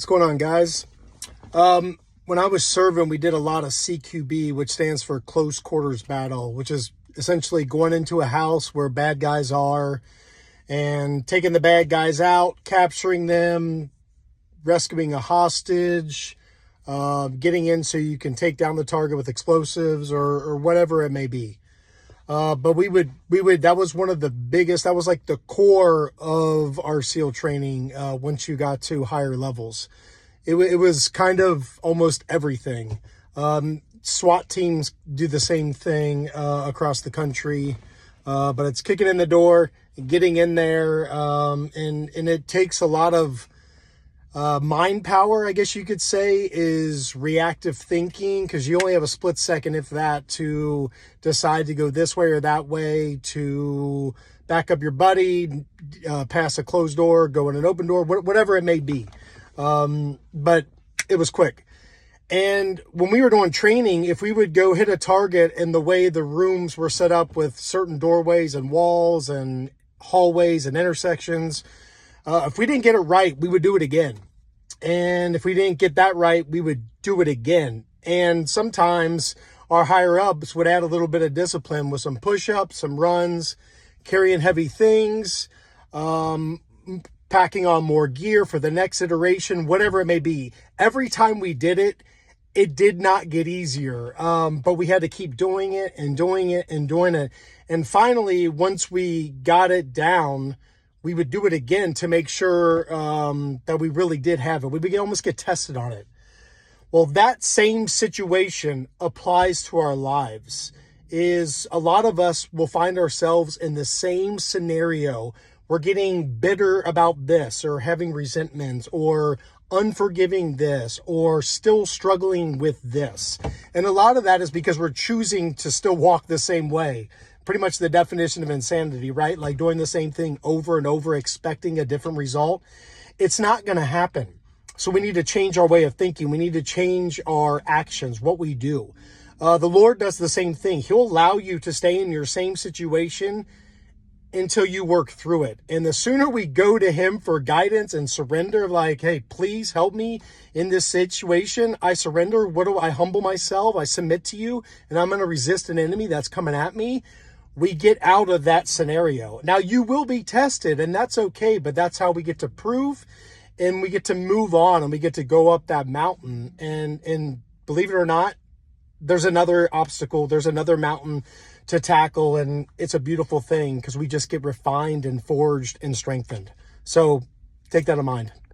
What's going on, guys? When I was serving, we did a lot of CQB, which stands for close quarters battle, which is essentially going into a house where bad guys are and taking the bad guys out, capturing them, rescuing a hostage, getting in so you can take down the target with explosives or whatever it may be. But we would, that was one of the biggest, that was like the core of our SEAL training. Once you got to higher levels, it was kind of almost everything. SWAT teams do the same thing, across the country. But it's kicking in the door, getting in there. And it takes a lot of, mind power, I guess you could say, is reactive thinking, because you only have a split second, if that, to decide to go this way or that way, to back up your buddy, pass a closed door, go in an open door, whatever it may be. But it was quick. And when we were doing training, if we would go hit a target and the way the rooms were set up with certain doorways and walls and hallways and intersections, if we didn't get it right, we would do it again. And if we didn't get that right, we would do it again. And sometimes our higher ups would add a little bit of discipline with some push-ups, some runs, carrying heavy things, packing on more gear for the next iteration, whatever it may be. Every time we did it, it did not get easier. But we had to keep doing it and doing it and doing it. And finally, once we got it down, we would do it again to make sure that we really did have it. We would almost get tested on it. Well, that same situation applies to our lives. Is a lot of us will find ourselves in the same scenario. We're getting bitter about this, or having resentments, or unforgiving this, or still struggling with this. And a lot of that is because we're choosing to still walk the same way. Pretty much the definition of insanity, right? Like doing the same thing over and over, expecting a different result. It's not going to happen. So we need to change our way of thinking. We need to change our actions, what we do. The Lord does the same thing. He'll allow you to stay in your same situation until you work through it. And the sooner we go to him for guidance and surrender, like, hey, please help me in this situation. I surrender. I humble myself. I submit to you, and I'm going to resist an enemy that's coming at me. We get out of that scenario. Now, you will be tested, and that's okay, but that's how we get to prove, and we get to move on, and we get to go up that mountain. And believe it or not, there's another obstacle. There's another mountain to tackle, and it's a beautiful thing because we just get refined and forged and strengthened. So take that in mind.